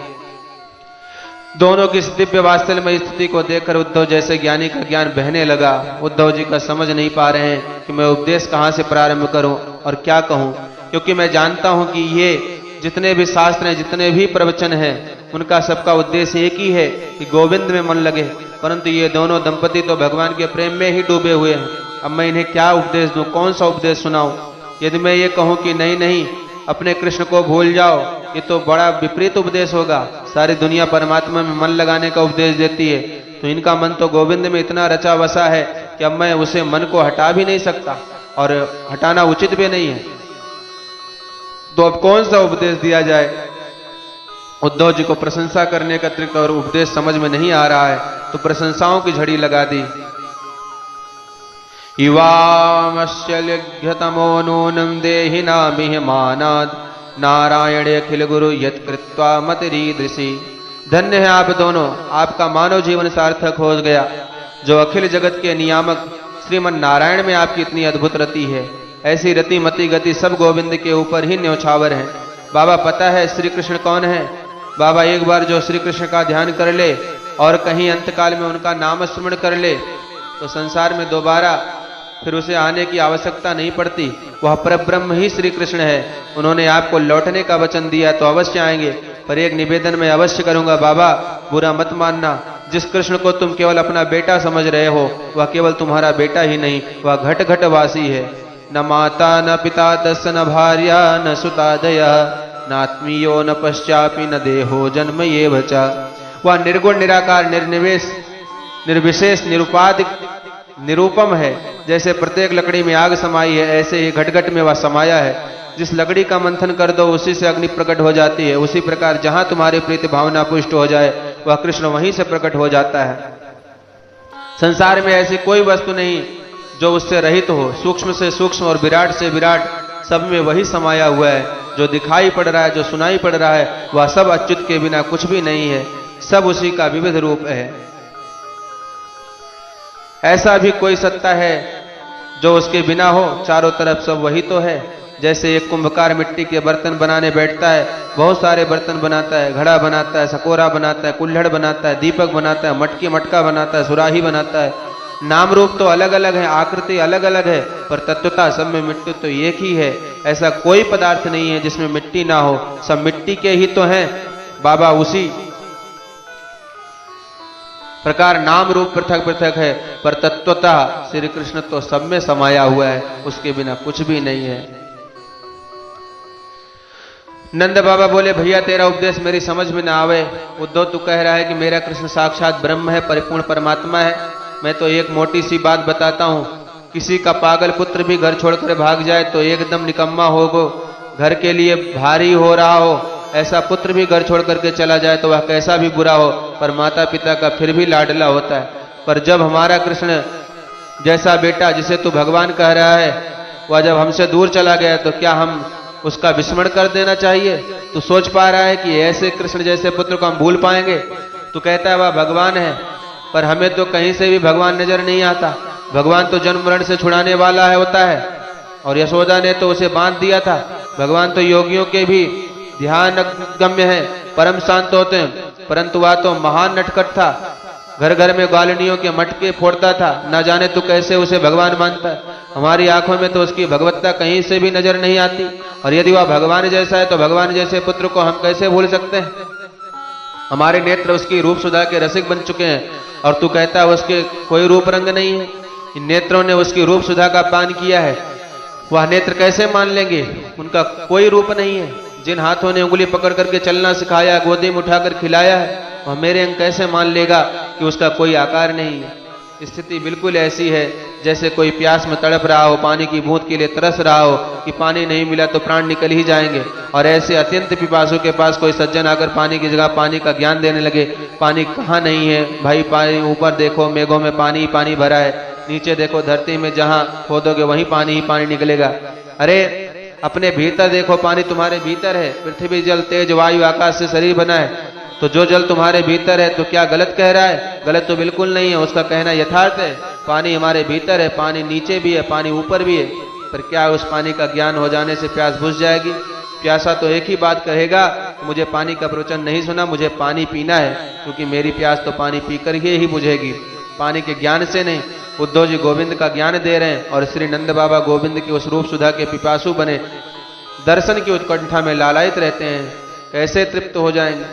दोनों की इस दिव्य वात्सल्यमय स्थिति को देखकर उद्धव जैसे ज्ञानी का ज्ञान बहने लगा। उद्धव जी का समझ नहीं पा रहे हैं कि मैं उपदेश कहां से प्रारंभ करूं और क्या कहूं, क्योंकि मैं जानता हूं कि ये जितने भी शास्त्र हैं, जितने भी प्रवचन हैं, उनका सबका उद्देश्य एक ही है कि गोविंद में मन लगे, परंतु ये दोनों दंपति तो भगवान के प्रेम में ही डूबे हुए हैं। अब मैं इन्हें क्या उपदेश दूं, कौन सा उपदेश सुनाऊं? यदि मैं ये कहूं कि नहीं नहीं अपने कृष्ण को भूल जाओ, ये तो बड़ा विपरीत उपदेश होगा। सारी दुनिया परमात्मा में मन लगाने का उपदेश देती है, तो इनका मन तो गोविंद में इतना रचा बसा है कि अब मैं उसे मन को हटा भी नहीं सकता और हटाना उचित भी नहीं है। तो अब कौन सा उपदेश दिया जाए? उद्धव जी को प्रशंसा करने का अतिरिक्त और उपदेश समझ में नहीं आ रहा है, तो प्रशंसाओं की झड़ी लगा दी। इवामश्चल्यघ्यतमो नूनं देहि नामिहमानाद् नारायणे अखिल गुरु यत्कृत्वा मतिरीदृशि। धन्य है आप दोनों, आपका मानव जीवन सार्थक हो गया। जो अखिल जगत के नियामक श्रीमन नारायण में आपकी इतनी अद्भुत रति है, ऐसी रति मति गति सब गोविंद के ऊपर ही न्यौछावर है। बाबा पता है श्री कृष्ण कौन है? बाबा एक बार जो श्री कृष्ण का ध्यान कर ले और कहीं अंतकाल में उनका नाम स्मरण कर ले तो संसार में दोबारा फिर उसे आने की आवश्यकता नहीं पड़ती। वह परब्रह्म ही श्री कृष्ण है। उन्होंने आपको लौटने का वचन दिया तो अवश्य आएंगे, पर एक निवेदन मैं अवश्य करूंगा बाबा, बुरा मत मानना। जिस कृष्ण को तुम केवल अपना बेटा समझ रहे हो वह केवल तुम्हारा बेटा ही नहीं, वह घट घट वासी है। न माता न पिता तस्य न भार्या न सुता दया नात्मीयो न पश्चापि न देहो जन्म ये बचा। वह निर्गुण निराकार निर्निवेश निर्विशेष निरुपाधिक निरूपम है। जैसे प्रत्येक लकड़ी में आग समाई है, ऐसे ही घट घट में वह समाया है। जिस लकड़ी का मंथन कर दो उसी से अग्नि प्रकट हो जाती है। उसी प्रकार जहां तुम्हारी प्रीति भावना पुष्ट हो जाए वह कृष्ण वहीं से प्रकट हो जाता है। संसार में ऐसी कोई वस्तु नहीं जो उससे रहित हो। सूक्ष्म से सूक्ष्म और विराट से विराट सब में वही समाया हुआ है। जो दिखाई पड़ रहा है, जो सुनाई पड़ रहा है, वह सब अच्युत के बिना कुछ भी नहीं है। सब उसी का विविध रूप है। ऐसा भी कोई सत्ता है जो उसके बिना हो? चारों तरफ सब वही तो है। जैसे एक कुंभकार मिट्टी के बर्तन बनाने बैठता है, बहुत सारे बर्तन बनाता है, घड़ा बनाता है, सकोरा बनाता है, कुल्हड़ बनाता है, दीपक बनाता है, मटकी मटका बनाता है, सुराही बनाता है। नाम रूप तो अलग अलग है, आकृति अलग अलग है, पर तत्वता सब में मिट्टी तो एक ही है। ऐसा कोई पदार्थ नहीं है जिसमें मिट्टी ना हो। सब मिट्टी के ही तो हैं। बाबा उसी प्रकार नाम रूप पृथक पृथक है, पर तत्वतः श्री कृष्ण तो सब में समाया हुआ है, उसके बिना कुछ भी नहीं है। नंद बाबा बोले भैया तेरा उपदेश मेरी समझ में ना आवे। उद्धव तू कह रहा है कि मेरा कृष्ण साक्षात ब्रह्म है, परिपूर्ण परमात्मा है। मैं तो एक मोटी सी बात बताता हूँ, किसी का पागल पुत्र भी घर छोड़कर भाग जाए तो एकदम निकम्मा होगो, घर के लिए भारी हो रहा हो, ऐसा पुत्र भी घर छोड़ करके चला जाए तो वह कैसा भी बुरा हो, पर माता पिता का फिर भी लाडला होता है। पर जब हमारा कृष्ण जैसा बेटा जिसे तू भगवान कह रहा है वह जब हमसे दूर चला गया तो क्या हम उसका विस्मरण कर देना चाहिए? तू सोच पा रहा है कि ऐसे कृष्ण जैसे पुत्र को हम भूल पाएंगे? तू कहता है वह भगवान है, पर हमें तो कहीं से भी भगवान नजर नहीं आता। भगवान तो जन्म मरण से छुड़ाने वाला है होता है, और यशोदा ने तो उसे बांध दिया था। भगवान तो योगियों के भी ध्यान गम्य है, परम शांत होते हैं, परंतु वह तो महान नटखट था, घर घर में ग्वालिनियों के मटके फोड़ता था। न जाने तू कैसे उसे भगवान मानता है। हमारी आंखों में तो उसकी भगवत्ता कहीं से भी नजर नहीं आती, और यदि वह भगवान जैसा है तो भगवान जैसे पुत्र को हम कैसे भूल सकते हैं? हमारे नेत्र उसकी रूप सुधा के रसिक बन चुके हैं, और तू कहता है उसके कोई रूप रंग नहीं है। इन नेत्रों ने उसकी रूप सुधा का पान किया है, वह नेत्र कैसे मान लेंगे? उनका कोई रूप नहीं है। जिन हाथों ने उंगली पकड़ करके चलना सिखाया, गोदी में उठाकर खिलाया है, वह मेरे अंग कैसे मान लेगा कि उसका कोई आकार नहीं है? स्थिति बिल्कुल ऐसी है जैसे कोई प्यास में तड़प रहा हो, पानी की बूंद के लिए तरस रहा हो कि पानी नहीं मिला तो प्राण निकल ही जाएंगे, और ऐसे अत्यंत पिपासु के पास कोई सज्जन आकर पानी की जगह पानी का ज्ञान देने लगे। पानी कहाँ नहीं है भाई, पानी ऊपर देखो मेघों में पानी ही पानी भरा है, नीचे देखो धरती में जहां खोदोगे वहीं पानी ही पानी निकलेगा। अरे अपने भीतर देखो, पानी तुम्हारे भीतर है। पृथ्वी जल तेज वायु आकाश से शरीर बना है, तो जो जल तुम्हारे भीतर है तो क्या गलत कह रहा है? गलत तो बिल्कुल नहीं है, उसका कहना यथार्थ है। पानी हमारे भीतर है, पानी नीचे भी है, पानी ऊपर भी है, पर क्या उस पानी का ज्ञान हो जाने से प्यास बुझ जाएगी? प्यासा तो एक ही बात कहेगा, मुझे पानी का प्रवचन नहीं सुना, मुझे पानी पीना है, क्योंकि मेरी प्यास तो पानी पीकर ही बुझेगी, पानी के ज्ञान से नहीं। उद्धव जी गोविंद का ज्ञान दे रहे हैं, और श्री नंद बाबा गोविंद की उस रूप सुधा के पिपासु बने दर्शन की उत्कंठा में लालायित रहते हैं। कैसे तृप्त हो जाएंगे?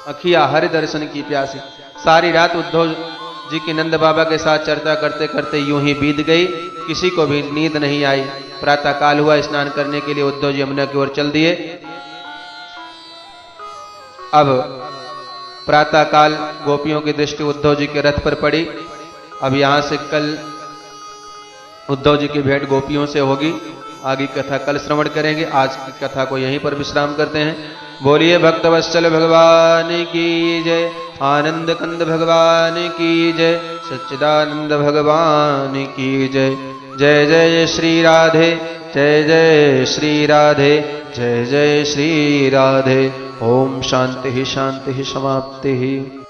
अखिया हरि दर्शन की प्यासी। सारी रात उद्धव जी की नंद बाबा के साथ चर्चा करते करते यूं ही बीत गई, किसी को भी नींद नहीं आई। प्रातः काल हुआ, स्नान करने के लिए उद्धव जी यमुना की ओर चल दिए। अब प्रातः काल गोपियों की दृष्टि उद्धव जी के रथ पर पड़ी। अब यहां से कल उद्धव जी की भेंट गोपियों से होगी, आगे कथा कल श्रवण करेंगे। आज की कथा को यहीं पर विश्राम करते हैं। बोलिए भक्तवत्सल भगवान की जय, आनंद कंद भगवान की जय, सच्चिदानंद भगवान की जय। जय जय श्री राधे, जय जय श्री राधे, जय जय श्री राधे। ओम शांति शांति समाप्ति।